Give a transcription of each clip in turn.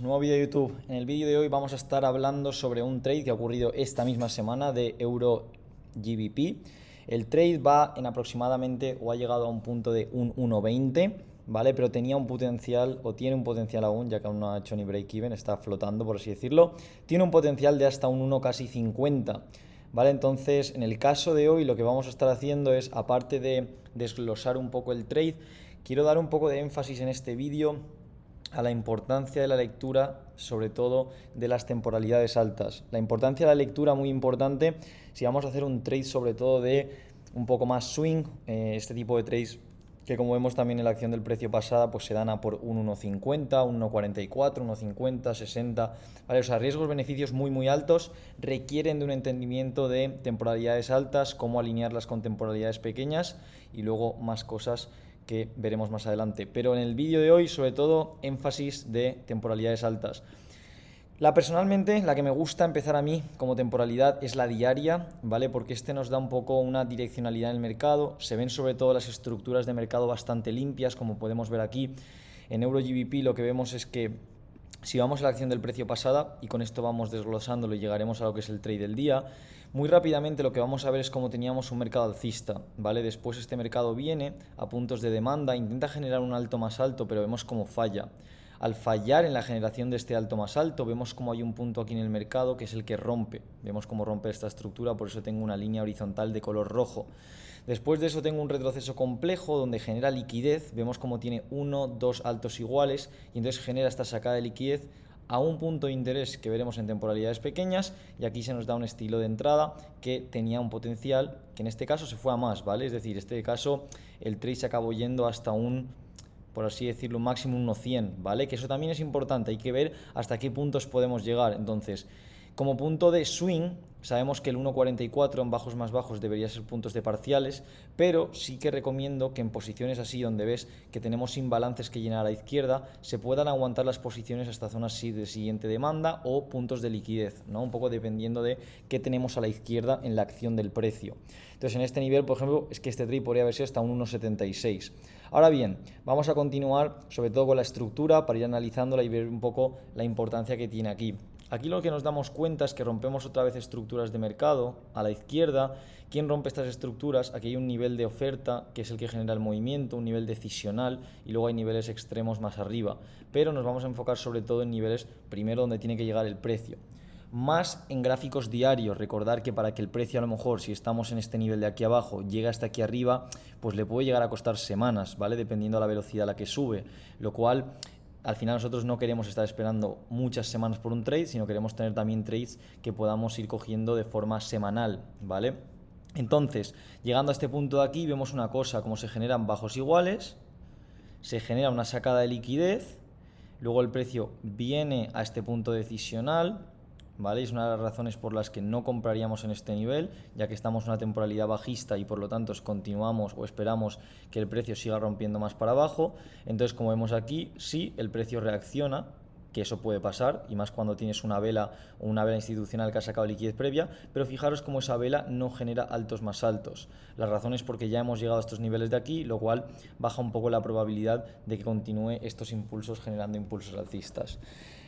nuevo vídeo de YouTube. En el vídeo de hoy vamos a estar hablando sobre un trade que ha ocurrido esta misma semana de Euro GBP. El trade va en aproximadamente o ha llegado a un punto de un 1.20, ¿vale? Pero tenía un potencial o tiene un potencial aún, ya que aún no ha hecho ni break-even, está flotando por así decirlo. Tiene un potencial de hasta un 1 casi 50. ¿Vale? Entonces, en el caso de hoy lo que vamos a estar haciendo es, aparte de desglosar un poco el trade, quiero dar un poco de énfasis en este vídeo a la importancia de la lectura, sobre todo de las temporalidades altas. La importancia de la lectura muy importante si vamos a hacer un trade sobre todo de un poco más swing, este tipo de trades que como vemos también en la acción del precio pasada, pues se dan a por un 1.50, un 1.44, 1.50, 60, ¿vale? O sea, riesgos-beneficios muy altos requieren de un entendimiento de temporalidades altas, cómo alinearlas con temporalidades pequeñas y luego más cosas que veremos más adelante. Pero en el vídeo de hoy, sobre todo, énfasis de temporalidades altas. Personalmente, la que me gusta empezar a mí como temporalidad es la diaria, ¿vale? Porque este nos da un poco una direccionalidad en el mercado. Se ven sobre todo las estructuras de mercado bastante limpias, como podemos ver aquí. En Euro GBP lo que vemos es que si vamos a la acción del precio pasada, y con esto vamos desglosándolo y llegaremos a lo que es el trade del día, muy rápidamente lo que vamos a ver es cómo teníamos un mercado alcista, ¿vale? Después este mercado viene a puntos de demanda, intenta generar un alto más alto, pero vemos cómo falla. Al fallar en la generación de este alto más alto, vemos cómo hay un punto aquí en el mercado que es el que rompe. Vemos cómo rompe esta estructura, por eso tengo una línea horizontal de color rojo. Después de eso tengo un retroceso complejo donde genera liquidez. Vemos cómo tiene uno, dos altos iguales y entonces genera esta sacada de liquidez a un punto de interés que veremos en temporalidades pequeñas, y aquí se nos da un estilo de entrada que tenía un potencial que en este caso se fue a más, ¿vale? Es decir, en este caso el trade se acabó yendo hasta un, por así decirlo, un máximo 1.100, ¿vale? Que eso también es importante, hay que ver hasta qué puntos podemos llegar. Entonces, como punto de swing, sabemos que el 1.44 en bajos más bajos debería ser puntos de parciales, pero sí que recomiendo que en posiciones así donde ves que tenemos imbalances que llenar a la izquierda, se puedan aguantar las posiciones hasta zonas de siguiente demanda o puntos de liquidez, ¿no? Un poco dependiendo de qué tenemos a la izquierda en la acción del precio. Entonces, en este nivel, por ejemplo, es que este trade podría haber sido hasta un 1.76. Ahora bien, vamos a continuar sobre todo con la estructura para ir analizándola y ver un poco la importancia que tiene aquí. Aquí lo que nos damos cuenta es que rompemos otra vez estructuras de mercado a la izquierda. ¿Quién rompe estas estructuras? Aquí hay un nivel de oferta que es el que genera el movimiento, un nivel decisional, y luego hay niveles extremos más arriba. Pero nos vamos a enfocar sobre todo en niveles primero donde tiene que llegar el precio. Más en gráficos diarios, recordar que para que el precio a lo mejor, si estamos en este nivel de aquí abajo, llegue hasta aquí arriba, pues le puede llegar a costar semanas, ¿vale? Dependiendo de la velocidad a la que sube, lo cual al final nosotros no queremos estar esperando muchas semanas por un trade, sino queremos tener también trades que podamos ir cogiendo de forma semanal, ¿vale? Entonces, llegando a este punto de aquí, vemos una cosa, como se generan bajos iguales, se genera una sacada de liquidez, luego el precio viene a este punto decisional, ¿vale? Es una de las razones por las que no compraríamos en este nivel, ya que estamos en una temporalidad bajista y por lo tanto continuamos o esperamos que el precio siga rompiendo más para abajo. Entonces, como vemos aquí, sí, el precio reacciona, que eso puede pasar, y más cuando tienes una vela o una vela institucional que ha sacado liquidez previa, pero fijaros cómo esa vela no genera altos más altos. La razón es porque ya hemos llegado a estos niveles de aquí, lo cual baja un poco la probabilidad de que continúe estos impulsos generando impulsos alcistas.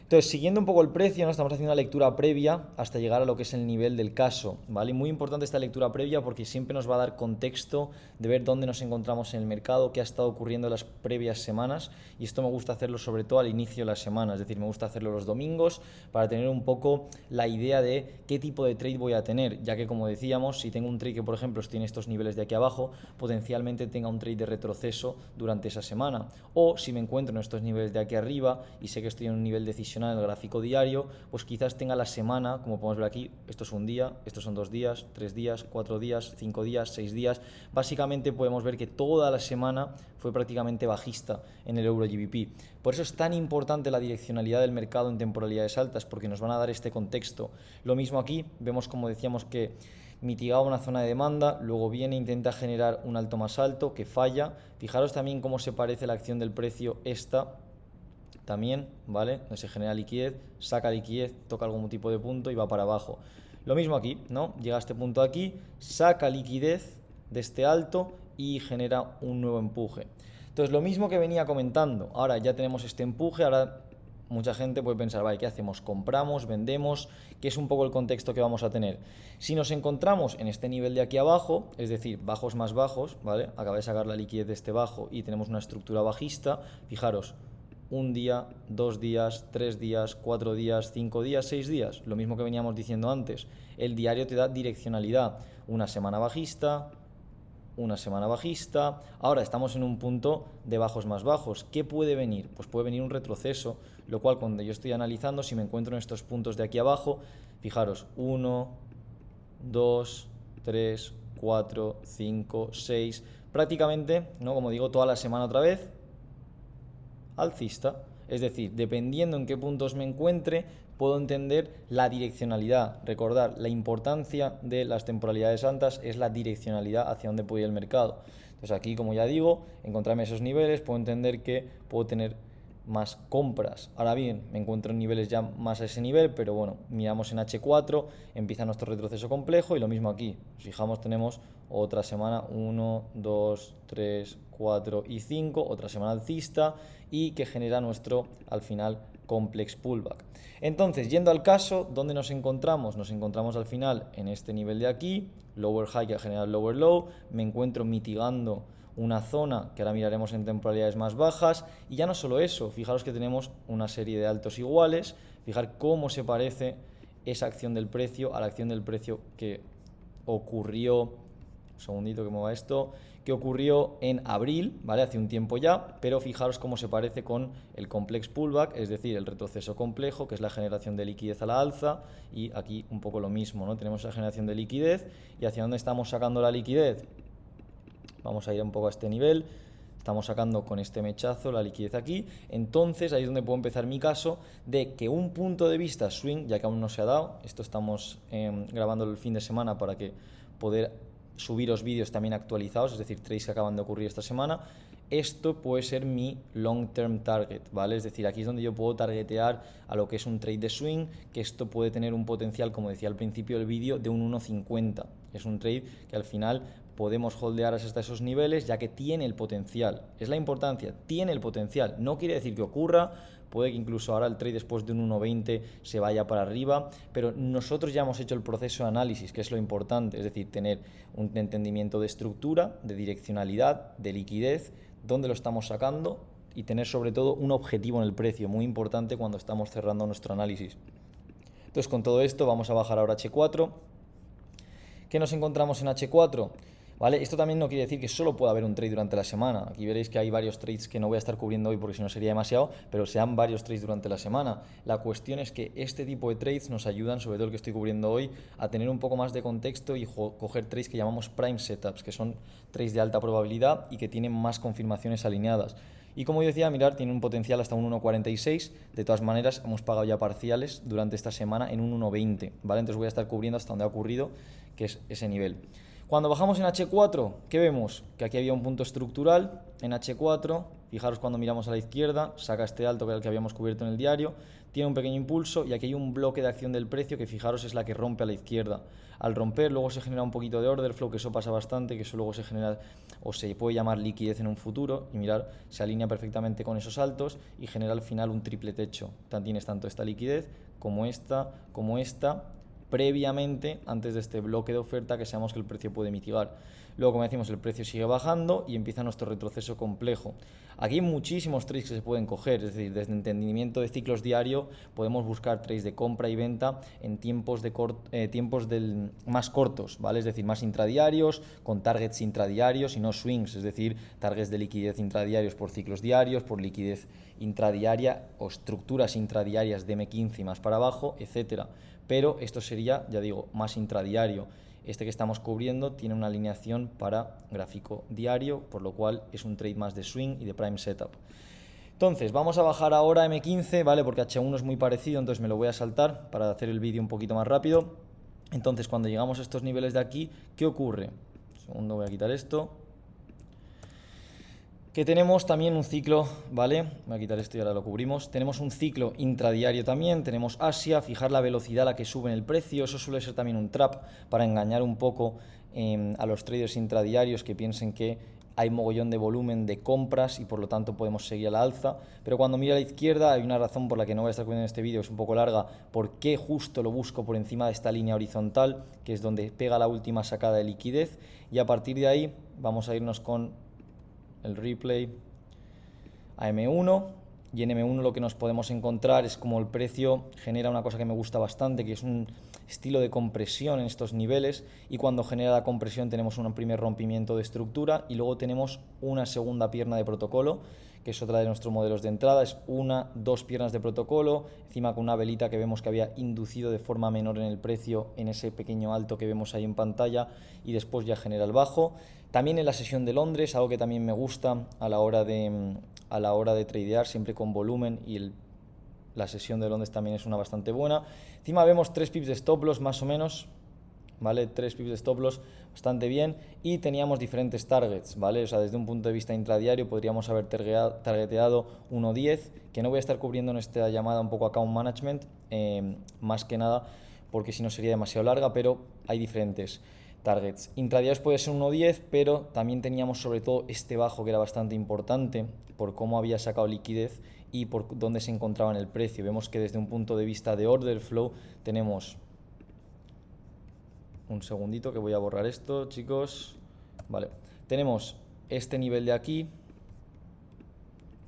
Entonces, siguiendo un poco el precio, ¿no? Estamos haciendo una lectura previa hasta llegar a lo que es el nivel del caso, ¿vale? Muy importante esta lectura previa porque siempre nos va a dar contexto de ver dónde nos encontramos en el mercado, qué ha estado ocurriendo en las previas semanas, y esto me gusta hacerlo sobre todo al inicio de la semana, es decir, me gusta hacerlo los domingos para tener un poco la idea de qué tipo de trade voy a tener, ya que como decíamos, si tengo un trade que por ejemplo tiene estos niveles de aquí abajo, potencialmente tenga un trade de retroceso durante esa semana, o si me encuentro en estos niveles de aquí arriba y sé que estoy en un nivel decisional en el gráfico diario, pues quizás tenga la semana, como podemos ver aquí, esto es un día, estos son 2 días, 3 días, 4 días, 5 días, 6 días. Básicamente podemos ver que toda la semana fue prácticamente bajista en el Euro GBP. Por eso es tan importante la direccionalidad del mercado en temporalidades altas, porque nos van a dar este contexto. Lo mismo aquí, vemos como decíamos que mitigaba una zona de demanda, luego viene e intenta generar un alto más alto que falla. Fijaros también cómo se parece la acción del precio esta también, ¿vale? Donde se genera liquidez, saca liquidez, toca algún tipo de punto y va para abajo. Lo mismo aquí, ¿no? Llega a este punto de aquí, saca liquidez de este alto y genera un nuevo empuje. Entonces, lo mismo que venía comentando, ahora ya tenemos este empuje, ahora mucha gente puede pensar, vale, ¿qué hacemos? ¿Compramos? ¿Vendemos? ¿Qué es un poco el contexto que vamos a tener? Si nos encontramos en este nivel de aquí abajo, es decir, bajos más bajos, ¿vale? Acaba de sacar la liquidez de este bajo y tenemos una estructura bajista, fijaros, un día, 2 días, 3 días, 4 días, 5 días, 6 días, lo mismo que veníamos diciendo antes, el diario te da direccionalidad, una semana bajista, una semana bajista, ahora estamos en un punto de bajos más bajos. ¿Qué puede venir? Pues puede venir un retroceso, lo cual cuando yo estoy analizando, si me encuentro en estos puntos de aquí abajo, fijaros, 1, 2, 3, 4, 5, 6, prácticamente, ¿no? Como digo, toda la semana otra vez, alcista. Es decir, dependiendo en qué puntos me encuentre, puedo entender la direccionalidad. Recordar, la importancia de las temporalidades altas es la direccionalidad hacia dónde puede ir el mercado. Entonces aquí, como ya digo, encontrarme esos niveles, puedo entender que puedo tener más compras. Ahora bien, me encuentro en niveles ya más a ese nivel, pero bueno, miramos en H4, empieza nuestro retroceso complejo y lo mismo aquí. Nos fijamos, tenemos otra semana 1, 2, 3, 4 y 5, otra semana alcista y que genera nuestro, al final, complex pullback. Entonces, yendo al caso, ¿dónde nos encontramos? Nos encontramos al final en este nivel de aquí, lower high que ha generado lower low, me encuentro mitigando una zona que ahora miraremos en temporalidades más bajas y ya no solo eso, fijaros que tenemos una serie de altos iguales, fijar cómo se parece esa acción del precio a la acción del precio que ocurrió, un segundito que mueva esto, que ocurrió en abril, ¿vale? Hace un tiempo ya, pero fijaros cómo se parece con el complex pullback, es decir, el retroceso complejo, que es la generación de liquidez a la alza, y aquí un poco lo mismo, ¿no? Tenemos la generación de liquidez, y ¿hacia dónde estamos sacando la liquidez? Vamos a ir un poco a este nivel, estamos sacando con este mechazo la liquidez aquí, entonces ahí es donde puedo empezar mi caso de que un punto de vista swing, ya que aún no se ha dado, esto estamos grabando el fin de semana para que poder subiros vídeos también actualizados, es decir, trades que acaban de ocurrir esta semana, esto puede ser mi long term target, ¿vale? Es decir, aquí es donde yo puedo targetear a lo que es un trade de swing, que esto puede tener un potencial, como decía al principio del vídeo, de un 1.50. Es un trade que al final podemos holdear hasta esos niveles, ya que tiene el potencial. Es la importancia, tiene el potencial. No quiere decir que ocurra, puede que incluso ahora el trade después de un 1.20 se vaya para arriba, pero nosotros ya hemos hecho el proceso de análisis, que es lo importante, es decir, tener un entendimiento de estructura, de direccionalidad, de liquidez, dónde lo estamos sacando y tener sobre todo un objetivo en el precio, muy importante cuando estamos cerrando nuestro análisis. Entonces, con todo esto vamos a bajar ahora H4. ¿Qué nos encontramos en H4? ¿Vale? Esto también no quiere decir que solo pueda haber un trade durante la semana. Aquí veréis que hay varios trades que no voy a estar cubriendo hoy porque si no sería demasiado, pero sean varios trades durante la semana. La cuestión es que este tipo de trades nos ayudan, sobre todo el que estoy cubriendo hoy, a tener un poco más de contexto y coger trades que llamamos prime setups, que son trades de alta probabilidad y que tienen más confirmaciones alineadas. Y como yo decía, mirar, tiene un potencial hasta un 1.46. De todas maneras, hemos pagado ya parciales durante esta semana en un 1.20, ¿vale? Entonces voy a estar cubriendo hasta donde ha ocurrido, que es ese nivel. Cuando bajamos en H4, ¿qué vemos? Que aquí había un punto estructural en H4, fijaros cuando miramos a la izquierda, saca este alto que era el que habíamos cubierto en el diario, tiene un pequeño impulso y aquí hay un bloque de acción del precio que fijaros es la que rompe a la izquierda. Al romper luego se genera un poquito de order flow, que eso pasa bastante, que eso luego se genera o se puede llamar liquidez en un futuro y mirar, se alinea perfectamente con esos altos y genera al final un triple techo. Tienes tanto esta liquidez como esta, previamente, antes de este bloque de oferta que sabemos que el precio puede mitigar. Luego, como decimos, el precio sigue bajando y empieza nuestro retroceso complejo. Aquí hay muchísimos trades que se pueden coger, es decir, desde entendimiento de ciclos diario podemos buscar trades de compra y venta en tiempos más cortos, ¿vale? Es decir, más intradiarios, con targets intradiarios y no swings, es decir, targets de liquidez intradiarios por ciclos diarios, por liquidez intradiaria o estructuras intradiarias de M15 y más para abajo, etcétera. Pero esto sería, ya digo, más intradiario. Este que estamos cubriendo tiene una alineación para gráfico diario, por lo cual es un trade más de swing y de prime setup. Entonces, vamos a bajar ahora M15, ¿vale? Porque H1 es muy parecido, entonces me lo voy a saltar para hacer el vídeo un poquito más rápido. Entonces, cuando llegamos a estos niveles de aquí, ¿qué ocurre? Un segundo, voy a quitar esto. Que tenemos también un ciclo, ¿vale? Voy a quitar esto y ahora lo cubrimos. Tenemos un ciclo intradiario también, tenemos Asia, fijar la velocidad a la que sube en el precio, eso suele ser también un trap para engañar un poco a los traders intradiarios que piensen que hay mogollón de volumen de compras y por lo tanto podemos seguir a la alza, pero cuando miro a la izquierda hay una razón por la que no voy a estar cubriendo este vídeo, es un poco larga, por qué justo lo busco por encima de esta línea horizontal, que es donde pega la última sacada de liquidez, y a partir de ahí vamos a irnos con el replay a M1, y en M1 lo que nos podemos encontrar es como el precio genera una cosa que me gusta bastante, que es un estilo de compresión en estos niveles, y cuando genera la compresión tenemos un primer rompimiento de estructura y luego tenemos una segunda pierna de protocolo, que es otra de nuestros modelos de entrada, es dos piernas de protocolo, encima con una velita que vemos que había inducido de forma menor en el precio en ese pequeño alto que vemos ahí en pantalla, y después ya genera el bajo. También en la sesión de Londres, algo que también me gusta a la hora de tradear, siempre con volumen, y la sesión de Londres también es una bastante buena. Encima vemos 3 pips de stop loss más o menos, ¿vale? 3 pips de stop loss bastante bien, y teníamos diferentes targets, ¿vale? O sea, desde un punto de vista intradiario podríamos haber targeteado 1.10, que no voy a estar cubriendo en esta llamada un poco account management, más que nada porque si no sería demasiado larga, pero hay diferentes targets. Intradiarios puede ser 1.10, pero también teníamos sobre todo este bajo que era bastante importante por cómo había sacado liquidez y por dónde se encontraba en el precio. Vemos que desde un punto de vista de order flow tenemos... Un segundito que voy a borrar esto, chicos. Vale, tenemos este nivel de aquí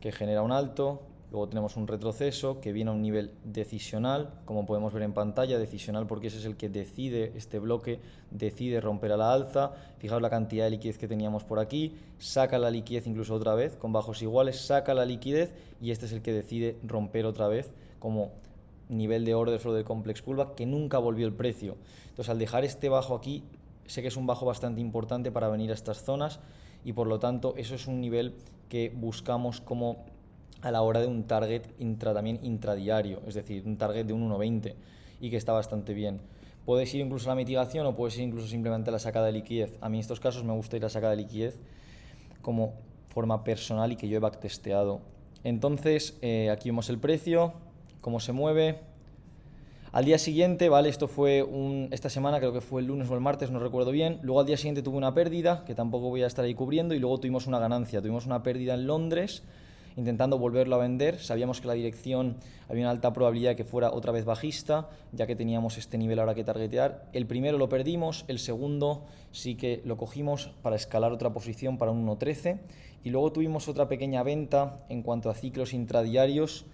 que genera un alto. Luego tenemos un retroceso que viene a un nivel decisional, como podemos ver en pantalla, decisional porque ese es el que decide, este bloque decide romper a la alza. Fijaos la cantidad de liquidez que teníamos por aquí, saca la liquidez incluso otra vez, con bajos iguales, saca la liquidez y este es el que decide romper otra vez como nivel de order flow del complex pullback, que nunca volvió el precio. Entonces, al dejar este bajo aquí, sé que es un bajo bastante importante para venir a estas zonas y por lo tanto eso es un nivel que buscamos como a la hora de un target también intradiario, es decir, un target de un 1.20 y que está bastante bien. Puedes ir incluso a la mitigación o puedes ir incluso simplemente a la sacada de liquidez. A mí en estos casos me gusta ir a la sacada de liquidez como forma personal y que yo he backtesteado. Entonces, aquí vemos el precio, cómo se mueve. Al día siguiente, ¿vale? Esto fue esta semana, creo que fue el lunes o el martes, no recuerdo bien. Luego al día siguiente tuve una pérdida, que tampoco voy a estar ahí cubriendo, y luego tuvimos una ganancia. Tuvimos una pérdida en Londres, intentando volverlo a vender. Sabíamos que la dirección había una alta probabilidad de que fuera otra vez bajista, ya que teníamos este nivel ahora que targetear. El primero lo perdimos, el segundo sí que lo cogimos para escalar otra posición para un 1.13. Y luego tuvimos otra pequeña venta en cuanto a ciclos intradiarios,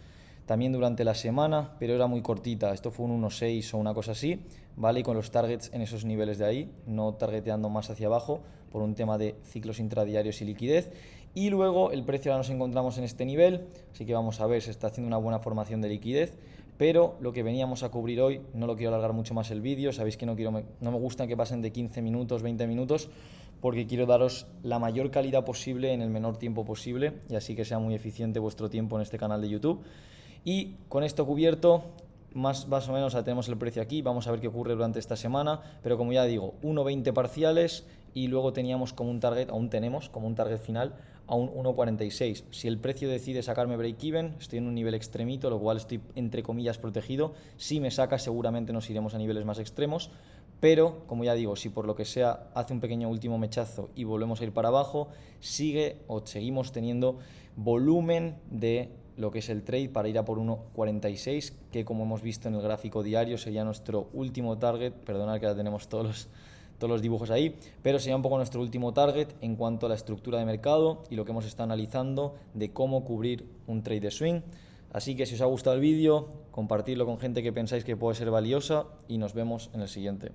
también durante la semana, pero era muy cortita. Esto fue un 1.6 o una cosa así, ¿vale? Y con los targets en esos niveles de ahí, no targeteando más hacia abajo por un tema de ciclos intradiarios y liquidez. Y luego el precio ahora nos encontramos en este nivel, así que vamos a ver, se está haciendo una buena formación de liquidez, pero lo que veníamos a cubrir hoy, no lo quiero alargar mucho más el vídeo, sabéis que no me gusta que pasen de 15 minutos, 20 minutos, porque quiero daros la mayor calidad posible en el menor tiempo posible, y así que sea muy eficiente vuestro tiempo en este canal de YouTube. Y con esto cubierto, más o menos tenemos el precio aquí, vamos a ver qué ocurre durante esta semana, pero como ya digo, 1.20 parciales y luego teníamos como un target, aún tenemos como un target final a un 1.46. Si el precio decide sacarme break-even, estoy en un nivel extremito, lo cual estoy entre comillas protegido. Si me saca, seguramente nos iremos a niveles más extremos, pero como ya digo, si por lo que sea hace un pequeño último mechazo y volvemos a ir para abajo, seguimos teniendo volumen de lo que es el trade para ir a por 1.46, que como hemos visto en el gráfico diario sería nuestro último target. Perdonad que ya tenemos todos los dibujos ahí, pero sería un poco nuestro último target en cuanto a la estructura de mercado y lo que hemos estado analizando de cómo cubrir un trade de swing. Así que si os ha gustado el vídeo, compartidlo con gente que pensáis que puede ser valiosa y nos vemos en el siguiente.